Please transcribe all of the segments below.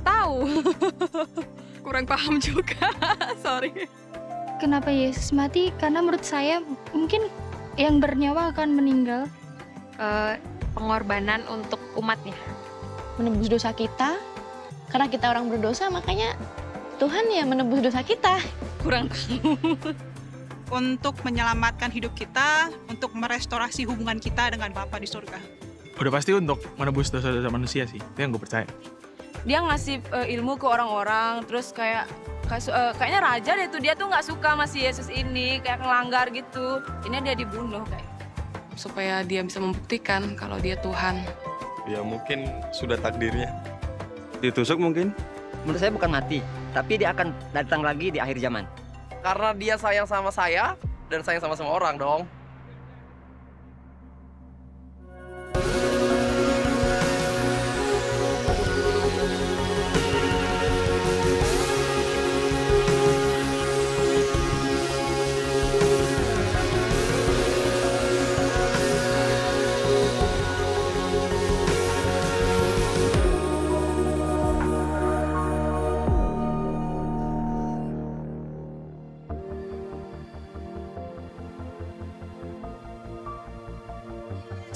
tahu. Kurang paham juga, sorry. Kenapa Yesus mati? Karena menurut saya mungkin yang bernyawa akan meninggal. Pengorbanan untuk umatnya. Menebus dosa kita, karena kita orang berdosa, makanya Tuhan ya menebus dosa kita. Kurang tahu. Untuk menyelamatkan hidup kita, untuk merestorasi hubungan kita dengan Bapa di surga. Udah pasti untuk menebus dosa-dosa manusia sih, itu yang gue percaya. Dia ngasih ilmu ke orang-orang, terus kayaknya raja deh tuh, dia tuh nggak suka sama si Yesus ini, kayak ngelanggar gitu. Ini dia dibunuh kayak. Supaya dia bisa membuktikan kalau dia Tuhan. Ya mungkin sudah takdirnya. Ditusuk mungkin? Menurut saya bukan mati, tapi dia akan datang lagi di akhir zaman. Karena dia sayang sama saya dan sayang sama semua orang dong.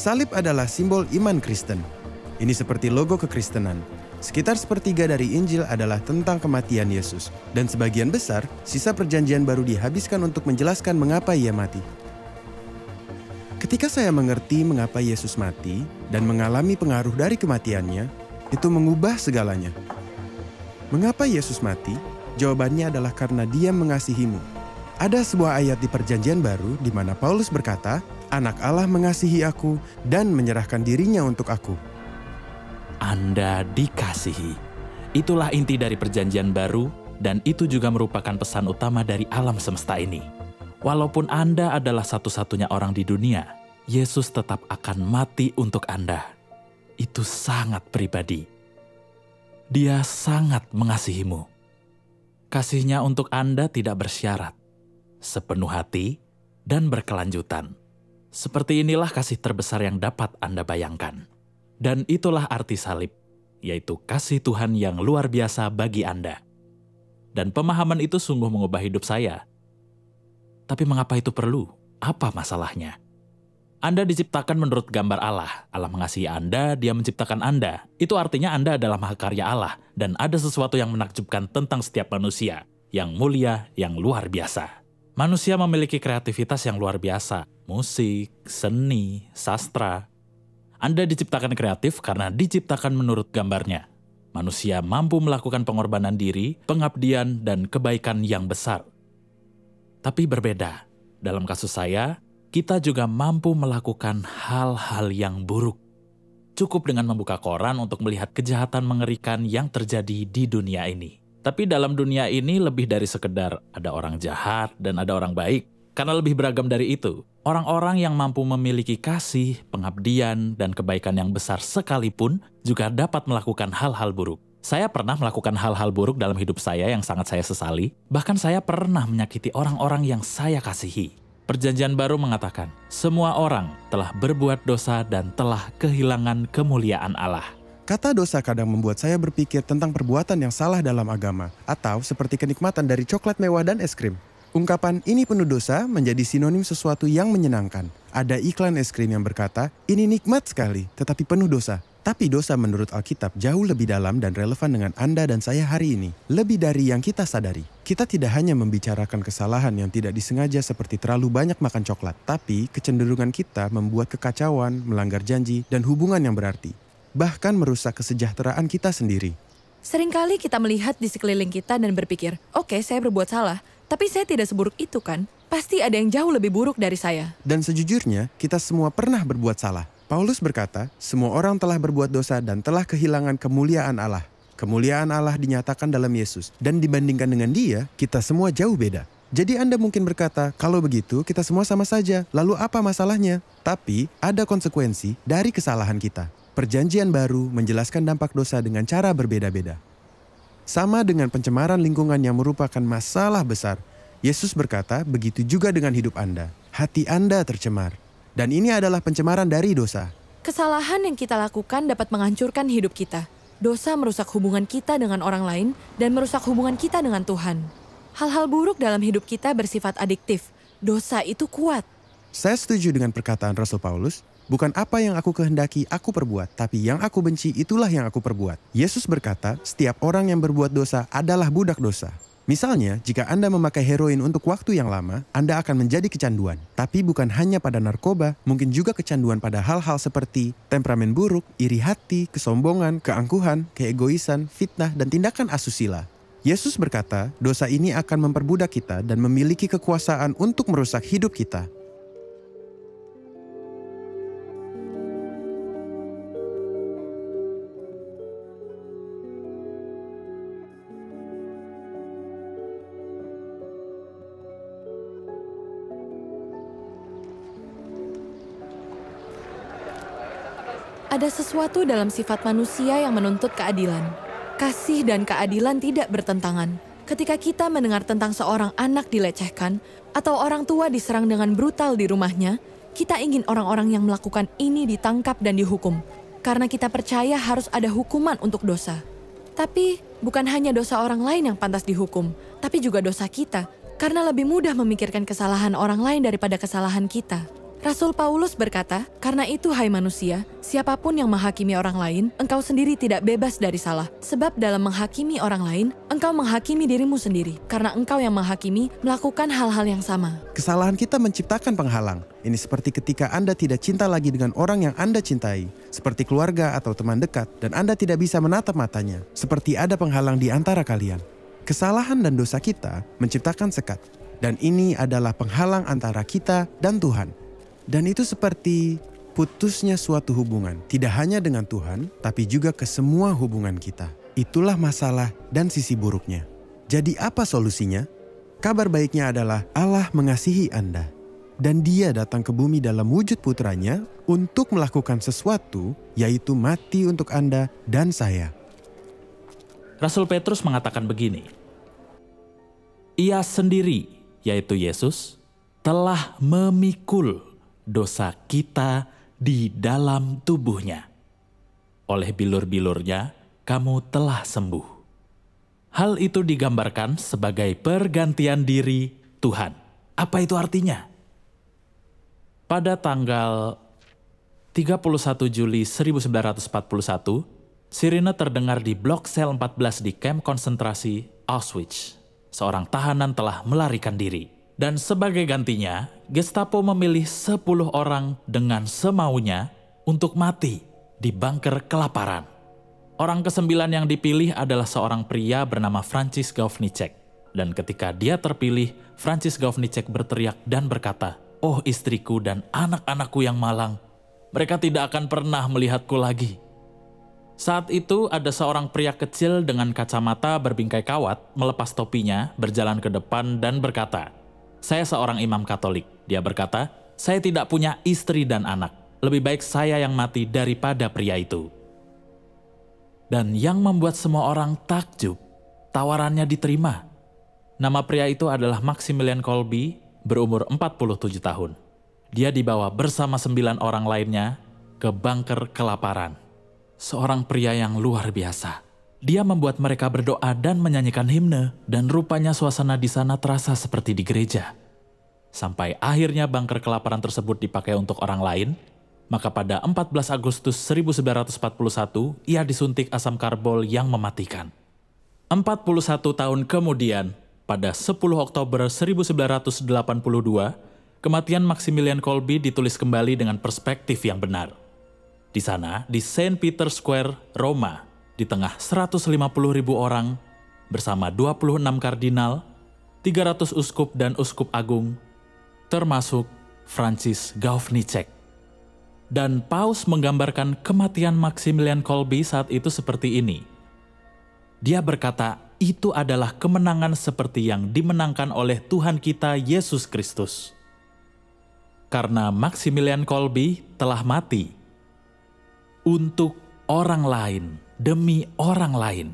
Salib adalah simbol iman Kristen. Ini seperti logo kekristenan. Sekitar sepertiga dari Injil adalah tentang kematian Yesus. Dan sebagian besar, sisa perjanjian baru dihabiskan untuk menjelaskan mengapa ia mati. Ketika saya mengerti mengapa Yesus mati dan mengalami pengaruh dari kematiannya, itu mengubah segalanya. Mengapa Yesus mati? Jawabannya adalah karena Dia mengasihimu. Ada sebuah ayat di Perjanjian Baru di mana Paulus berkata, Anak Allah mengasihi aku dan menyerahkan dirinya untuk aku. Anda dikasihi. Itulah inti dari Perjanjian Baru dan itu juga merupakan pesan utama dari alam semesta ini. Walaupun Anda adalah satu-satunya orang di dunia, Yesus tetap akan mati untuk Anda. Itu sangat pribadi. Dia sangat mengasihimu. Kasihnya untuk Anda tidak bersyarat, sepenuh hati, dan berkelanjutan. Seperti inilah kasih terbesar yang dapat Anda bayangkan. Dan itulah arti salib, yaitu kasih Tuhan yang luar biasa bagi Anda. Dan pemahaman itu sungguh mengubah hidup saya. Tapi mengapa itu perlu? Apa masalahnya? Anda diciptakan menurut gambar Allah. Allah mengasihi Anda, Dia menciptakan Anda. Itu artinya Anda adalah mahakarya Allah. Dan ada sesuatu yang menakjubkan tentang setiap manusia. Yang mulia, yang luar biasa. Manusia memiliki kreativitas yang luar biasa. Musik, seni, sastra. Anda diciptakan kreatif karena diciptakan menurut gambarnya. Manusia mampu melakukan pengorbanan diri, pengabdian, dan kebaikan yang besar. Tapi berbeda. Dalam kasus saya, kita juga mampu melakukan hal-hal yang buruk. Cukup dengan membuka koran untuk melihat kejahatan mengerikan yang terjadi di dunia ini. Tapi dalam dunia ini lebih dari sekedar ada orang jahat dan ada orang baik. Karena lebih beragam dari itu, orang-orang yang mampu memiliki kasih, pengabdian, dan kebaikan yang besar sekalipun juga dapat melakukan hal-hal buruk. Saya pernah melakukan hal-hal buruk dalam hidup saya yang sangat saya sesali. Bahkan saya pernah menyakiti orang-orang yang saya kasihi. Perjanjian Baru mengatakan, semua orang telah berbuat dosa dan telah kehilangan kemuliaan Allah. Kata dosa kadang membuat saya berpikir tentang perbuatan yang salah dalam agama, atau seperti kenikmatan dari coklat mewah dan es krim. Ungkapan ini penuh dosa menjadi sinonim sesuatu yang menyenangkan. Ada iklan es krim yang berkata, ini nikmat sekali, tetapi penuh dosa. Tapi dosa menurut Alkitab jauh lebih dalam dan relevan dengan Anda dan saya hari ini. Lebih dari yang kita sadari. Kita tidak hanya membicarakan kesalahan yang tidak disengaja seperti terlalu banyak makan coklat. Tapi kecenderungan kita membuat kekacauan, melanggar janji, dan hubungan yang berarti. Bahkan merusak kesejahteraan kita sendiri. Seringkali kita melihat di sekeliling kita dan berpikir, oke, saya berbuat salah. Tapi saya tidak seburuk itu kan? Pasti ada yang jauh lebih buruk dari saya. Dan sejujurnya, kita semua pernah berbuat salah. Paulus berkata, semua orang telah berbuat dosa dan telah kehilangan kemuliaan Allah. Kemuliaan Allah dinyatakan dalam Yesus. Dan dibandingkan dengan Dia, kita semua jauh beda. Jadi Anda mungkin berkata, kalau begitu kita semua sama saja. Lalu apa masalahnya? Tapi ada konsekuensi dari kesalahan kita. Perjanjian Baru menjelaskan dampak dosa dengan cara berbeda-beda. Sama dengan pencemaran lingkungan yang merupakan masalah besar, Yesus berkata, begitu juga dengan hidup Anda. Hati Anda tercemar. Dan ini adalah pencemaran dari dosa. Kesalahan yang kita lakukan dapat menghancurkan hidup kita. Dosa merusak hubungan kita dengan orang lain dan merusak hubungan kita dengan Tuhan. Hal-hal buruk dalam hidup kita bersifat adiktif. Dosa itu kuat. Saya setuju dengan perkataan Rasul Paulus, bukan apa yang aku kehendaki aku perbuat, tapi yang aku benci itulah yang aku perbuat. Yesus berkata, setiap orang yang berbuat dosa adalah budak dosa. Misalnya, jika Anda memakai heroin untuk waktu yang lama, Anda akan menjadi kecanduan. Tapi bukan hanya pada narkoba, mungkin juga kecanduan pada hal-hal seperti temperamen buruk, iri hati, kesombongan, keangkuhan, keegoisan, fitnah, dan tindakan asusila. Yesus berkata, dosa ini akan memperbudak kita dan memiliki kekuasaan untuk merusak hidup kita. Ada sesuatu dalam sifat manusia yang menuntut keadilan. Kasih dan keadilan tidak bertentangan. Ketika kita mendengar tentang seorang anak dilecehkan atau orang tua diserang dengan brutal di rumahnya, kita ingin orang-orang yang melakukan ini ditangkap dan dihukum. Karena kita percaya harus ada hukuman untuk dosa. Tapi bukan hanya dosa orang lain yang pantas dihukum, tapi juga dosa kita. Karena lebih mudah memikirkan kesalahan orang lain daripada kesalahan kita. Rasul Paulus berkata, karena itu hai manusia, siapapun yang menghakimi orang lain, engkau sendiri tidak bebas dari salah. Sebab dalam menghakimi orang lain, engkau menghakimi dirimu sendiri. Karena engkau yang menghakimi melakukan hal-hal yang sama. Kesalahan kita menciptakan penghalang. Ini seperti ketika Anda tidak cinta lagi dengan orang yang Anda cintai, seperti keluarga atau teman dekat, dan Anda tidak bisa menatap matanya, seperti ada penghalang di antara kalian. Kesalahan dan dosa kita menciptakan sekat, dan ini adalah penghalang antara kita dan Tuhan. Dan itu seperti putusnya suatu hubungan, tidak hanya dengan Tuhan, tapi juga ke semua hubungan kita. Itulah masalah dan sisi buruknya. Jadi apa solusinya? Kabar baiknya adalah Allah mengasihi Anda. Dan Dia datang ke bumi dalam wujud putranya untuk melakukan sesuatu, yaitu mati untuk Anda dan saya. Rasul Petrus mengatakan begini, Ia sendiri, yaitu Yesus, telah memikul dosa kita di dalam tubuhnya. Oleh bilur-bilurnya, kamu telah sembuh. Hal itu digambarkan sebagai pergantian diri Tuhan. Apa itu artinya? Pada tanggal 31 Juli 1941, sirine terdengar di blok sel 14 di kamp konsentrasi Auschwitz. Seorang tahanan telah melarikan diri. Dan sebagai gantinya, Gestapo memilih 10 orang dengan semaunya untuk mati di bunker kelaparan. Orang ke-9 yang dipilih adalah seorang pria bernama Francis Gawfnicek. Dan ketika dia terpilih, Francis Gawfnicek berteriak dan berkata, "Oh istriku dan anak-anakku yang malang, mereka tidak akan pernah melihatku lagi." Saat itu ada seorang pria kecil dengan kacamata berbingkai kawat melepas topinya, berjalan ke depan dan berkata, "Saya seorang imam Katolik." Dia berkata, "Saya tidak punya istri dan anak. Lebih baik saya yang mati daripada pria itu." Dan yang membuat semua orang takjub, tawarannya diterima. Nama pria itu adalah Maximilian Kolbe, berumur 47 tahun. Dia dibawa bersama 9 orang lainnya ke bunker kelaparan. Seorang pria yang luar biasa. Dia membuat mereka berdoa dan menyanyikan himne, dan rupanya suasana di sana terasa seperti di gereja. Sampai akhirnya bunker kelaparan tersebut dipakai untuk orang lain, maka pada 14 Agustus 1941, ia disuntik asam karbol yang mematikan. 41 tahun kemudian, pada 10 Oktober 1982, kematian Maximilian Kolbe ditulis kembali dengan perspektif yang benar. Di sana, di St. Peter Square, Roma, di tengah 150.000 orang, bersama 26 kardinal, 300 uskup dan uskup agung, termasuk Francis Gawfnicek. Dan Paus menggambarkan kematian Maximilian Kolbe saat itu seperti ini. Dia berkata, itu adalah kemenangan seperti yang dimenangkan oleh Tuhan kita Yesus Kristus. Karena Maximilian Kolbe telah mati untuk orang lain, demi orang lain.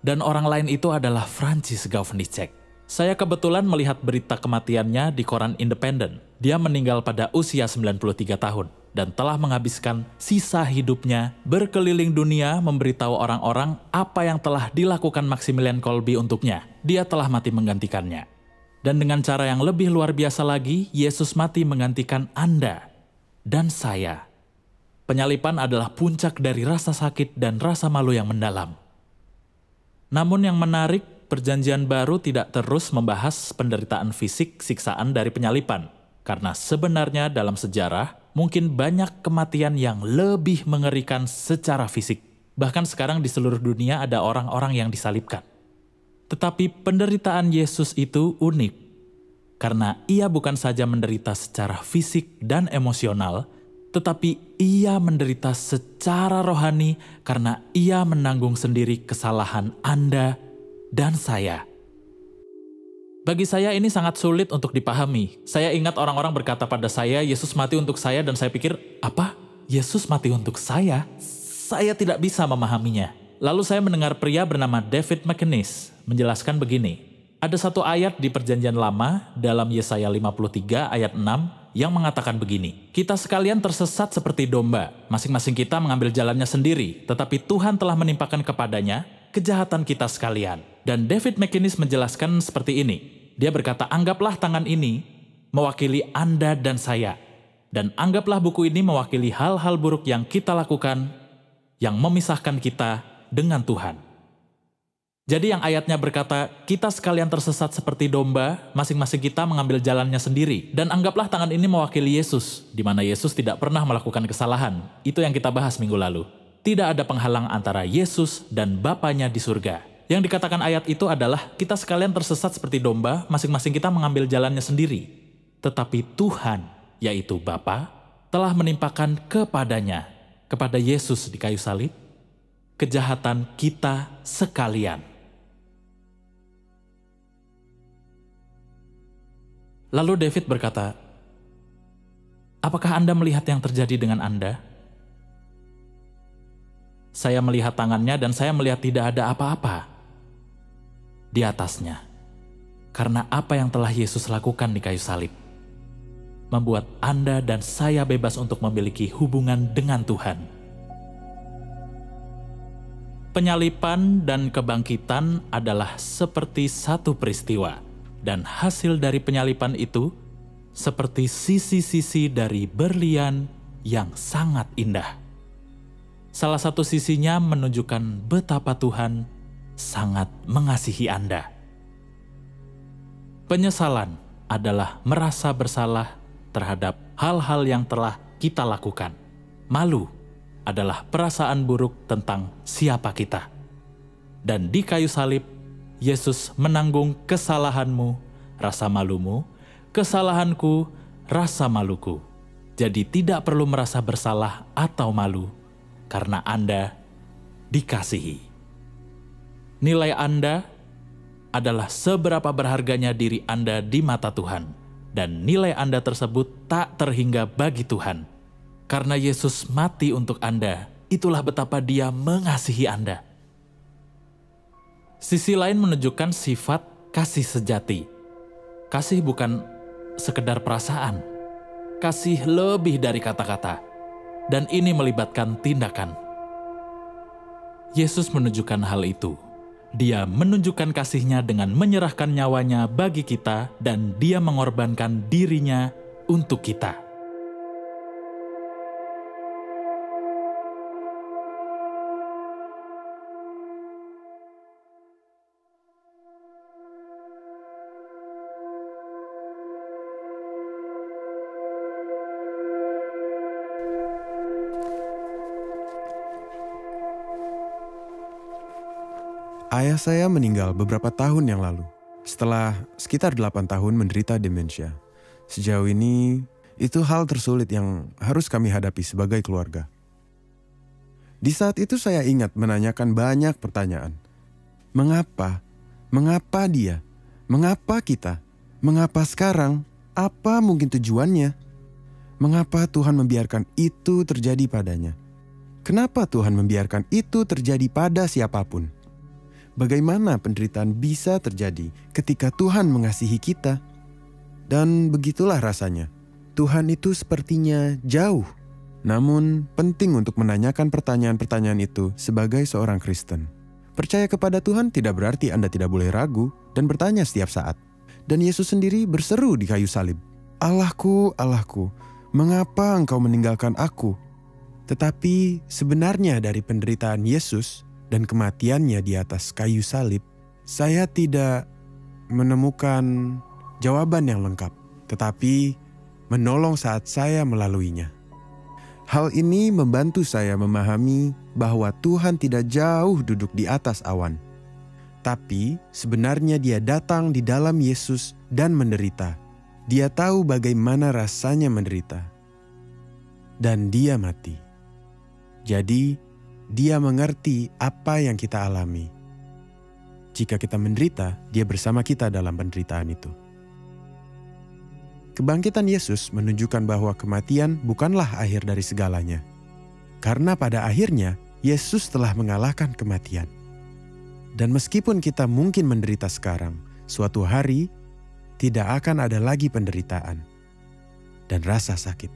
Dan orang lain itu adalah Francis Gawfnicek. Saya kebetulan melihat berita kematiannya di koran Independent. Dia meninggal pada usia 93 tahun. dan telah menghabiskan sisa hidupnya berkeliling dunia memberitahu orang-orang apa yang telah dilakukan Maximilian Kolbe untuknya. Dia telah mati menggantikannya. Dan dengan cara yang lebih luar biasa lagi, Yesus mati menggantikan Anda dan saya. Penyalipan adalah puncak dari rasa sakit dan rasa malu yang mendalam. Namun yang menarik, Perjanjian Baru tidak terus membahas penderitaan fisik siksaan dari penyalipan. Karena sebenarnya dalam sejarah, mungkin banyak kematian yang lebih mengerikan secara fisik. Bahkan sekarang di seluruh dunia ada orang-orang yang disalibkan. Tetapi penderitaan Yesus itu unik. Karena ia bukan saja menderita secara fisik dan emosional, tetapi ia menderita secara rohani karena ia menanggung sendiri kesalahan Anda dan saya. Bagi saya ini sangat sulit untuk dipahami. Saya ingat orang-orang berkata pada saya, Yesus mati untuk saya, dan saya pikir, apa? Yesus mati untuk saya? Saya tidak bisa memahaminya. Lalu saya mendengar pria bernama David McInnes menjelaskan begini. Ada satu ayat di Perjanjian Lama dalam Yesaya 53 ayat 6 yang mengatakan begini. Kita sekalian tersesat seperti domba, masing-masing kita mengambil jalannya sendiri, tetapi Tuhan telah menimpakan kepadanya kejahatan kita sekalian. Dan David McInnes menjelaskan seperti ini. Dia berkata, anggaplah tangan ini mewakili Anda dan saya. Dan anggaplah buku ini mewakili hal-hal buruk yang kita lakukan, yang memisahkan kita dengan Tuhan. Jadi yang ayatnya berkata, kita sekalian tersesat seperti domba, masing-masing kita mengambil jalannya sendiri. Dan anggaplah tangan ini mewakili Yesus, di mana Yesus tidak pernah melakukan kesalahan. Itu yang kita bahas minggu lalu. Tidak ada penghalang antara Yesus dan Bapanya di surga. Yang dikatakan ayat itu adalah kita sekalian tersesat seperti domba, masing-masing kita mengambil jalannya sendiri. Tetapi Tuhan, yaitu Bapa, telah menimpakan kepadanya, kepada Yesus di kayu salib, kejahatan kita sekalian. Lalu David berkata, apakah Anda melihat yang terjadi dengan Anda? Saya melihat tangannya dan saya melihat tidak ada apa-apa di atasnya. Karena apa yang telah Yesus lakukan di kayu salib membuat Anda dan saya bebas untuk memiliki hubungan dengan Tuhan. Penyalipan dan kebangkitan adalah seperti satu peristiwa, dan hasil dari penyalipan itu seperti sisi-sisi dari berlian yang sangat indah. Salah satu sisinya menunjukkan betapa Tuhan sangat mengasihi Anda. Penyesalan adalah merasa bersalah terhadap hal-hal yang telah kita lakukan. Malu adalah perasaan buruk tentang siapa kita. Dan di kayu salib, Yesus menanggung kesalahanmu, rasa malumu, kesalahanku, rasa maluku. Jadi tidak perlu merasa bersalah atau malu, karena Anda dikasihi. Nilai Anda adalah seberapa berharganya diri Anda di mata Tuhan, dan nilai Anda tersebut tak terhingga bagi Tuhan. Karena Yesus mati untuk Anda, itulah betapa Dia mengasihi Anda. Sisi lain menunjukkan sifat kasih sejati. Kasih bukan sekedar perasaan. Kasih lebih dari kata-kata. Dan ini melibatkan tindakan. Yesus menunjukkan hal itu. Dia menunjukkan kasihnya dengan menyerahkan nyawanya bagi kita, dan Dia mengorbankan dirinya untuk kita. Ayah saya meninggal beberapa tahun yang lalu, setelah sekitar 8 tahun menderita demensia. Sejauh ini, itu hal tersulit yang harus kami hadapi sebagai keluarga. Di saat itu saya ingat menanyakan banyak pertanyaan. Mengapa? Mengapa dia? Mengapa kita? Mengapa sekarang? Apa mungkin tujuannya? Mengapa Tuhan membiarkan itu terjadi padanya? Kenapa Tuhan membiarkan itu terjadi pada siapapun? Bagaimana penderitaan bisa terjadi ketika Tuhan mengasihi kita? Dan begitulah rasanya. Tuhan itu sepertinya jauh. Namun, penting untuk menanyakan pertanyaan-pertanyaan itu sebagai seorang Kristen. Percaya kepada Tuhan tidak berarti Anda tidak boleh ragu dan bertanya setiap saat. Dan Yesus sendiri berseru di kayu salib, "Allahku, Allahku, mengapa Engkau meninggalkan aku?" Tetapi sebenarnya dari penderitaan Yesus dan kematiannya di atas kayu salib, saya tidak menemukan jawaban yang lengkap, tetapi menolong saat saya melaluinya. Hal ini membantu saya memahami bahwa Tuhan tidak jauh duduk di atas awan. Tapi sebenarnya Dia datang di dalam Yesus dan menderita. Dia tahu bagaimana rasanya menderita. Dan Dia mati. Jadi, Dia mengerti apa yang kita alami. Jika kita menderita, Dia bersama kita dalam penderitaan itu. Kebangkitan Yesus menunjukkan bahwa kematian bukanlah akhir dari segalanya. Karena pada akhirnya, Yesus telah mengalahkan kematian. Dan meskipun kita mungkin menderita sekarang, suatu hari tidak akan ada lagi penderitaan dan rasa sakit.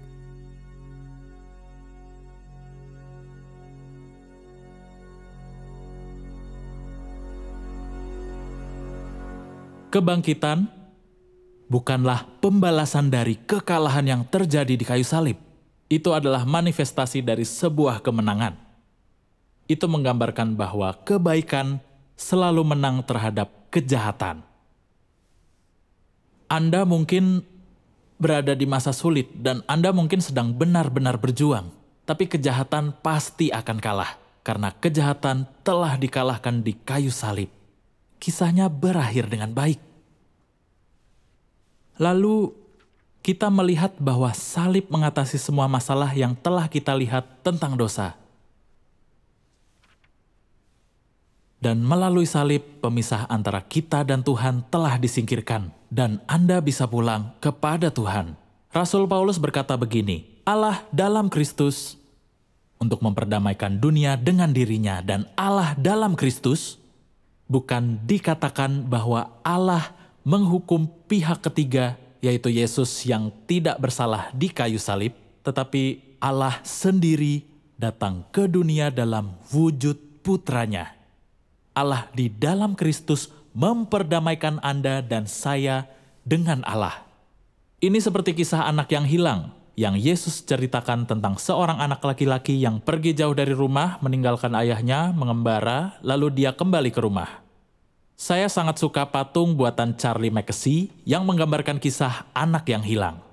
Kebangkitan bukanlah pembalasan dari kekalahan yang terjadi di kayu salib. Itu adalah manifestasi dari sebuah kemenangan. Itu menggambarkan bahwa kebaikan selalu menang terhadap kejahatan. Anda mungkin berada di masa sulit dan Anda mungkin sedang benar-benar berjuang. Tapi kejahatan pasti akan kalah karena kejahatan telah dikalahkan di kayu salib. Kisahnya berakhir dengan baik. Lalu kita melihat bahwa salib mengatasi semua masalah yang telah kita lihat tentang dosa. Dan melalui salib, pemisah antara kita dan Tuhan telah disingkirkan. Dan Anda bisa pulang kepada Tuhan. Rasul Paulus berkata begini, Allah dalam Kristus untuk memperdamaikan dunia dengan dirinya. Dan Allah dalam Kristus bukan dikatakan bahwa Allah menghukum pihak ketiga, yaitu Yesus yang tidak bersalah di kayu salib, tetapi Allah sendiri datang ke dunia dalam wujud putranya. Allah di dalam Kristus memperdamaikan Anda dan saya dengan Allah. Ini seperti kisah anak yang hilang, yang Yesus ceritakan tentang seorang anak laki-laki yang pergi jauh dari rumah, meninggalkan ayahnya, mengembara, lalu dia kembali ke rumah. Saya sangat suka patung buatan Charlie Mackesy yang menggambarkan kisah anak yang hilang.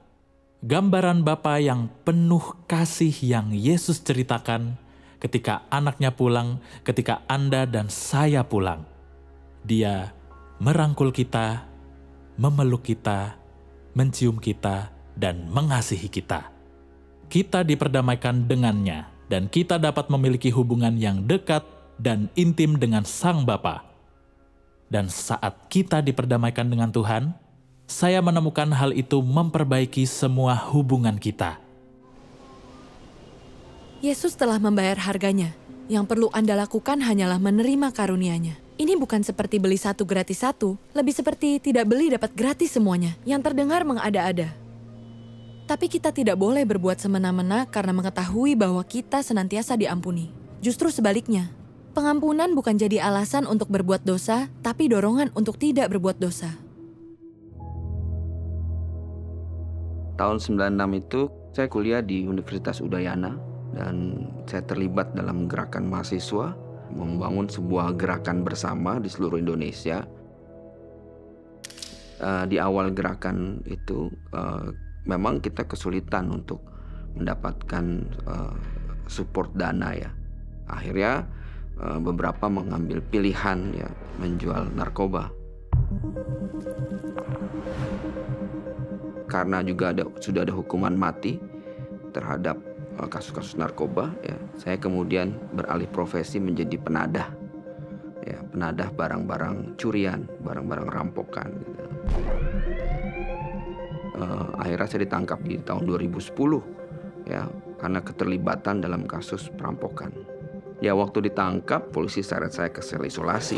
Gambaran Bapa yang penuh kasih yang Yesus ceritakan ketika anaknya pulang, ketika Anda dan saya pulang. Dia merangkul kita, memeluk kita, mencium kita, dan mengasihi kita. Kita diperdamaikan dengannya, dan kita dapat memiliki hubungan yang dekat dan intim dengan Sang Bapa. Dan saat kita diperdamaikan dengan Tuhan, saya menemukan hal itu memperbaiki semua hubungan kita. Yesus telah membayar harganya. Yang perlu Anda lakukan hanyalah menerima karunia-Nya. Ini bukan seperti beli satu gratis satu, lebih seperti tidak beli dapat gratis semuanya, yang terdengar mengada-ada. Tapi kita tidak boleh berbuat semena-mena karena mengetahui bahwa kita senantiasa diampuni. Justru sebaliknya. Pengampunan bukan jadi alasan untuk berbuat dosa, tapi dorongan untuk tidak berbuat dosa. Tahun 96 itu saya kuliah di Universitas Udayana dan saya terlibat dalam gerakan mahasiswa membangun sebuah gerakan bersama di seluruh Indonesia. Di awal gerakan itu memang kita kesulitan untuk mendapatkan support dana ya. Akhirnya beberapa mengambil pilihan ya menjual narkoba. Karena juga sudah ada hukuman mati terhadap kasus-kasus narkoba ya, saya kemudian beralih profesi menjadi penadah. Ya, penadah barang-barang curian, barang-barang rampokan gitu. Akhirnya saya ditangkap di tahun 2010 ya karena keterlibatan dalam kasus perampokan. Ya waktu ditangkap, polisi seret saya ke sel isolasi.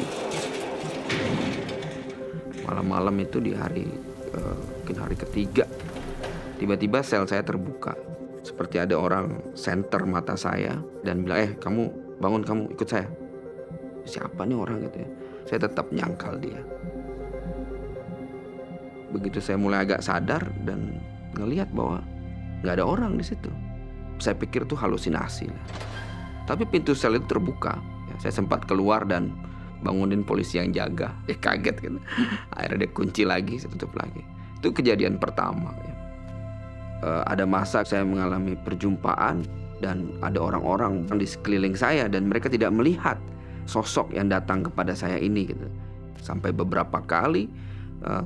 Malam-malam itu di hari mungkin hari ketiga, tiba-tiba sel saya terbuka. seperti ada orang senter mata saya dan bilang, kamu bangun, kamu ikut saya. Siapa nih orang gitu ya. Saya tetap nyangkal dia. Begitu saya mulai agak sadar dan ngelihat bahwa nggak ada orang di situ. Saya pikir itu halusinasi. Tapi pintu sel itu terbuka. Ya, saya sempat keluar dan bangunin polisi yang jaga. Kaget kan. Akhirnya dia kunci lagi, saya tutup lagi. Itu kejadian pertama. Ya. Ada masa saya mengalami perjumpaan dan ada orang-orang di sekeliling saya dan mereka tidak melihat sosok yang datang kepada saya ini gitu. Sampai beberapa kali,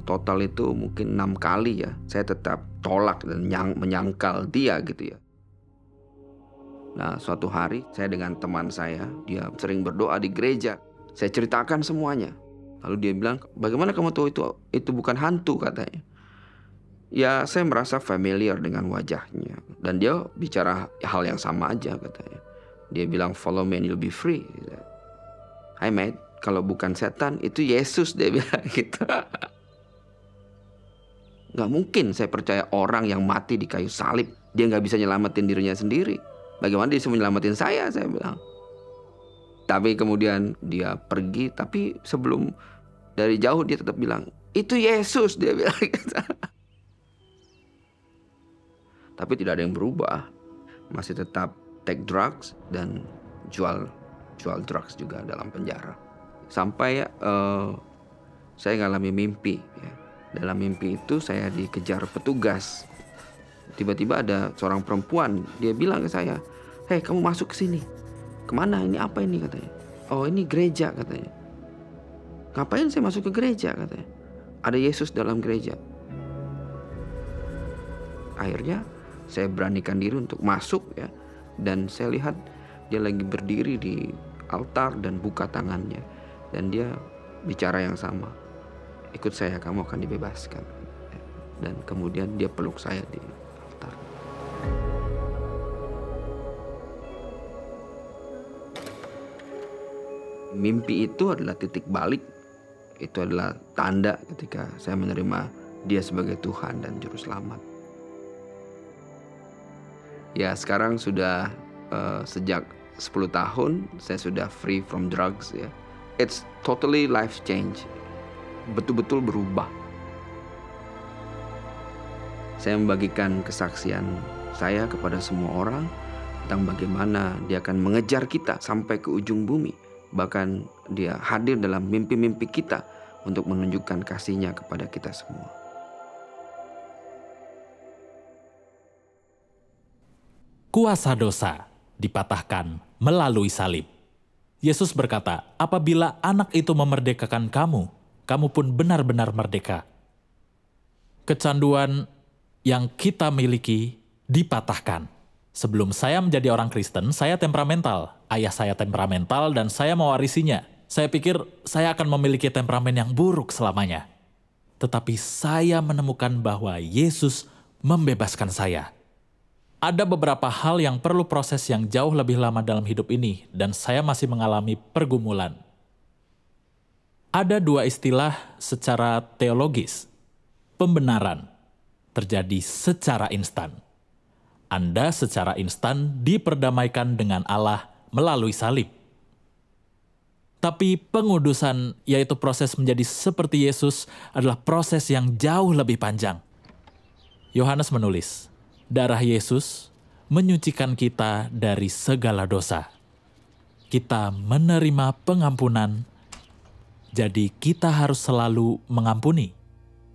total itu mungkin 6 kali ya, saya tetap tolak dan menyangkal dia gitu ya. Nah, suatu hari saya dengan teman saya, dia sering berdoa di gereja. Saya ceritakan semuanya. Lalu dia bilang, bagaimana kamu tahu itu bukan hantu katanya. Ya, saya merasa familiar dengan wajahnya. Dan dia bicara hal yang sama aja katanya. Dia bilang, follow me and you'll be free. Hai mate, kalau bukan setan itu Yesus, dia bilang gitu. Gak mungkin saya percaya orang yang mati di kayu salib, dia gak bisa nyelamatin dirinya sendiri. Bagaimana dia bisa menyelamatin saya bilang. Tapi kemudian dia pergi, tapi sebelum dari jauh dia tetap bilang, itu Yesus, dia bilang gitu. Tapi tidak ada yang berubah. Masih tetap take drugs dan jual drugs juga dalam penjara. Sampai saya ngalami mimpi. Ya. Dalam mimpi itu saya dikejar petugas. Tiba-tiba ada seorang perempuan. Dia bilang ke saya, hei kamu masuk ke sini. Kemana ini, apa ini katanya. Oh ini gereja katanya. Ngapain saya masuk ke gereja katanya. Ada Yesus dalam gereja. Akhirnya saya beranikan diri untuk masuk ya. Dan saya lihat dia lagi berdiri di altar dan buka tangannya. Dan dia bicara yang sama. Ikut saya, kamu akan dibebaskan. Dan kemudian dia peluk saya di altar. Mimpi itu adalah titik balik. Itu adalah tanda ketika saya menerima dia sebagai Tuhan dan Juru Selamat. Ya sekarang sudah sejak 10 tahun saya sudah free from drugs ya. It's totally life change. Betul-betul berubah. Saya membagikan kesaksian saya kepada semua orang tentang bagaimana dia akan mengejar kita sampai ke ujung bumi. Bahkan dia hadir dalam mimpi-mimpi kita untuk menunjukkan kasih-Nya kepada kita semua. Kuasa dosa dipatahkan melalui salib. Yesus berkata, apabila anak itu memerdekakan kamu, kamu pun benar-benar merdeka. Kecanduan yang kita miliki dipatahkan. Sebelum saya menjadi orang Kristen, saya temperamental. Ayah saya temperamental dan saya mewarisinya. Saya pikir saya akan memiliki temperamen yang buruk selamanya. Tetapi saya menemukan bahwa Yesus membebaskan saya. Ada beberapa hal yang perlu proses yang jauh lebih lama dalam hidup ini, dan saya masih mengalami pergumulan. Ada 2 istilah secara teologis. Pembenaran terjadi secara instan. Anda secara instan diperdamaikan dengan Allah melalui salib. Tapi pengudusan, yaitu proses menjadi seperti Yesus, adalah proses yang jauh lebih panjang. Yohanes menulis, darah Yesus menyucikan kita dari segala dosa. Kita menerima pengampunan, jadi kita harus selalu mengampuni.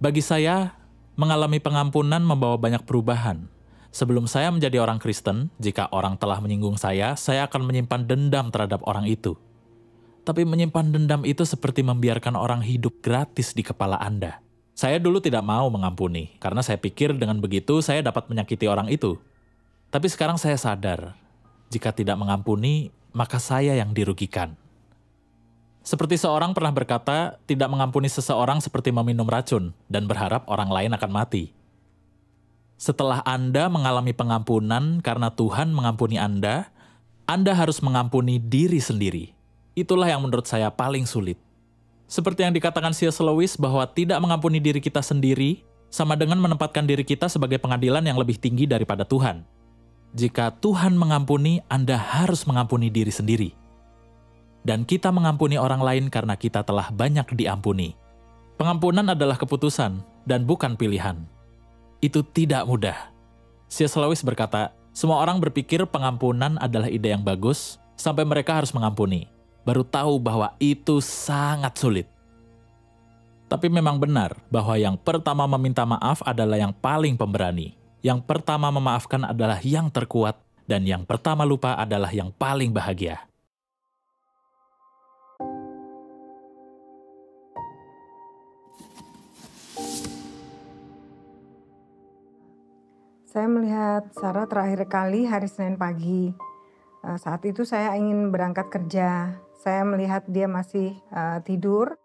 Bagi saya, mengalami pengampunan membawa banyak perubahan. Sebelum saya menjadi orang Kristen, jika orang telah menyinggung saya akan menyimpan dendam terhadap orang itu. Tapi menyimpan dendam itu seperti membiarkan orang hidup gratis di kepala Anda. Saya dulu tidak mau mengampuni, karena saya pikir dengan begitu saya dapat menyakiti orang itu. Tapi sekarang saya sadar, jika tidak mengampuni, maka saya yang dirugikan. Seperti seorang pernah berkata, tidak mengampuni seseorang seperti meminum racun, dan berharap orang lain akan mati. Setelah Anda mengalami pengampunan karena Tuhan mengampuni Anda harus mengampuni diri sendiri. Itulah yang menurut saya paling sulit. Seperti yang dikatakan C.S. Lewis bahwa tidak mengampuni diri kita sendiri sama dengan menempatkan diri kita sebagai pengadilan yang lebih tinggi daripada Tuhan. Jika Tuhan mengampuni, Anda harus mengampuni diri sendiri. Dan kita mengampuni orang lain karena kita telah banyak diampuni. Pengampunan adalah keputusan dan bukan pilihan. Itu tidak mudah. C.S. Lewis berkata, semua orang berpikir pengampunan adalah ide yang bagus sampai mereka harus mengampuni. Baru tahu bahwa itu sangat sulit. Tapi memang benar bahwa yang pertama meminta maaf adalah yang paling pemberani. Yang pertama memaafkan adalah yang terkuat. Dan yang pertama lupa adalah yang paling bahagia. Saya melihat Sarah terakhir kali hari Senin pagi. Saat itu saya ingin berangkat kerja. Saya melihat dia masih tidur,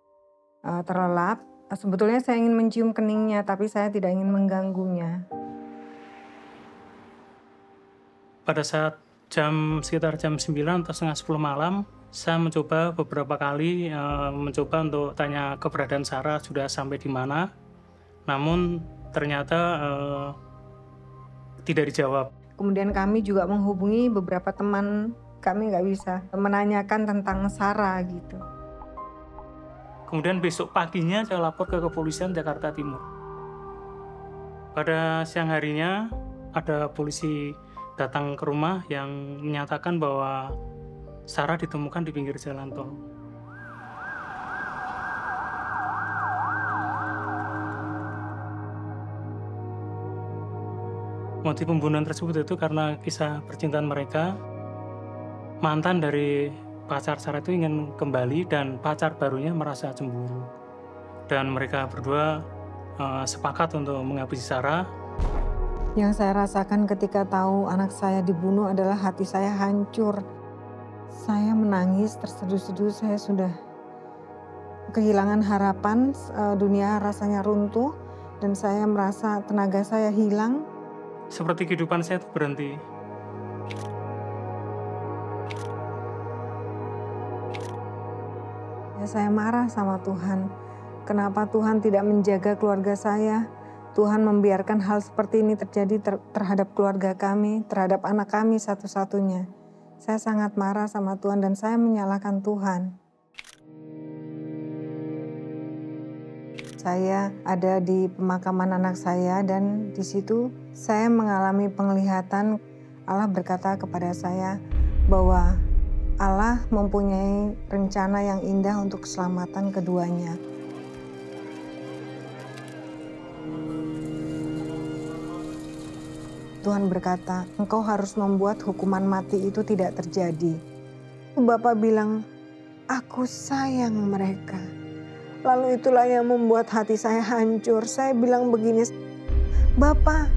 terlelap. Sebetulnya saya ingin mencium keningnya, tapi saya tidak ingin mengganggunya. Pada saat sekitar jam 9 atau setengah 10 malam, saya mencoba beberapa kali mencoba untuk tanya keberadaan Sarah sudah sampai di mana. Namun ternyata tidak dijawab. Kemudian kami juga menghubungi beberapa teman, kami nggak bisa menanyakan tentang Sarah gitu. Kemudian besok paginya saya lapor ke kepolisian Jakarta Timur. Pada siang harinya ada polisi datang ke rumah yang menyatakan bahwa Sarah ditemukan di pinggir jalan tol. Motif pembunuhan tersebut itu karena kisah percintaan mereka. Mantan dari pacar Sarah itu ingin kembali dan pacar barunya merasa cemburu. Dan mereka berdua sepakat untuk menghabisi Sarah. Yang saya rasakan ketika tahu anak saya dibunuh adalah hati saya hancur. Saya menangis terseduh-seduh, saya sudah kehilangan harapan, dunia rasanya runtuh dan saya merasa tenaga saya hilang. Seperti kehidupan saya itu berhenti. Ya, saya marah sama Tuhan. Kenapa Tuhan tidak menjaga keluarga saya? Tuhan membiarkan hal seperti ini terjadi terhadap keluarga kami, terhadap anak kami satu-satunya. Saya sangat marah sama Tuhan dan saya menyalahkan Tuhan. Saya ada di pemakaman anak saya dan di situ saya mengalami penglihatan. Allah berkata kepada saya bahwa Allah mempunyai rencana yang indah untuk keselamatan keduanya. Tuhan berkata, engkau harus membuat hukuman mati itu tidak terjadi. Bapak bilang, aku sayang mereka. Lalu itulah yang membuat hati saya hancur. Saya bilang begini, Bapak,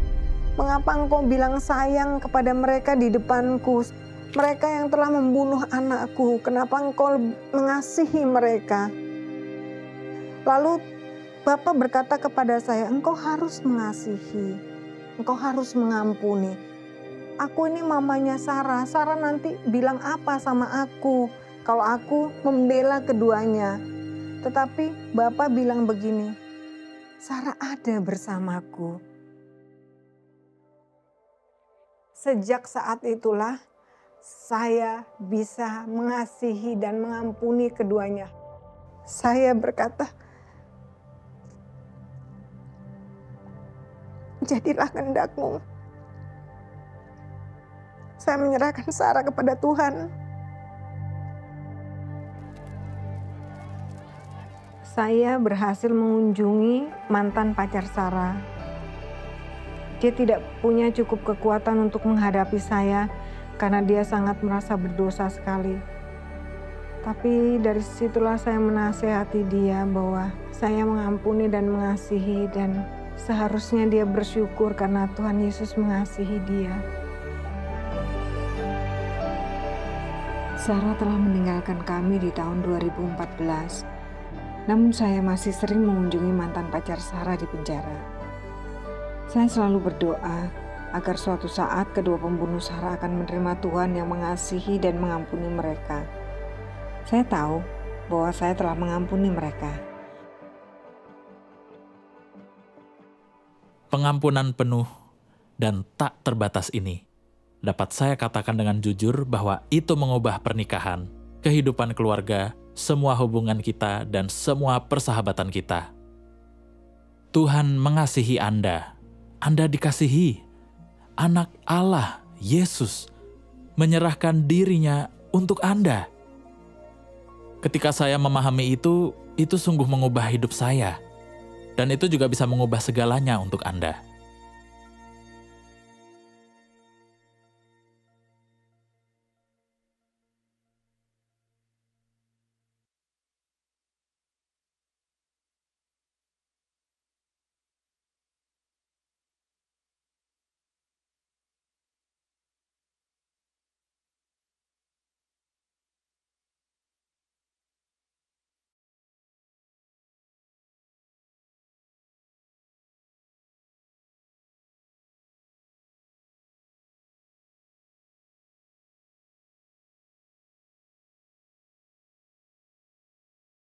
mengapa engkau bilang sayang kepada mereka di depanku? Mereka yang telah membunuh anakku, kenapa engkau mengasihi mereka? Lalu Bapak berkata kepada saya, engkau harus mengasihi, engkau harus mengampuni. Aku ini mamanya Sarah, Sarah nanti bilang apa sama aku kalau aku membela keduanya? Tetapi Bapak bilang begini, Sarah ada bersamaku. Sejak saat itulah saya bisa mengasihi dan mengampuni keduanya. Saya berkata, jadilah kehendak-Mu. Saya menyerahkan Sarah kepada Tuhan. Saya berhasil mengunjungi mantan pacar Sarah. Dia tidak punya cukup kekuatan untuk menghadapi saya karena dia sangat merasa berdosa sekali. Tapi dari situlah saya menasehati dia bahwa saya mengampuni dan mengasihi dan seharusnya dia bersyukur karena Tuhan Yesus mengasihi dia. Sarah telah meninggalkan kami di tahun 2014. Namun saya masih sering mengunjungi mantan pacar Sarah di penjara. Saya selalu berdoa agar suatu saat kedua pembunuh Sarah akan menerima Tuhan yang mengasihi dan mengampuni mereka. Saya tahu bahwa saya telah mengampuni mereka. Pengampunan penuh dan tak terbatas ini dapat saya katakan dengan jujur bahwa itu mengubah pernikahan, kehidupan keluarga, semua hubungan kita, dan semua persahabatan kita. Tuhan mengasihi Anda. Anda dikasihi. Anak Allah, Yesus, menyerahkan dirinya untuk Anda. Ketika saya memahami itu sungguh mengubah hidup saya. Dan itu juga bisa mengubah segalanya untuk Anda.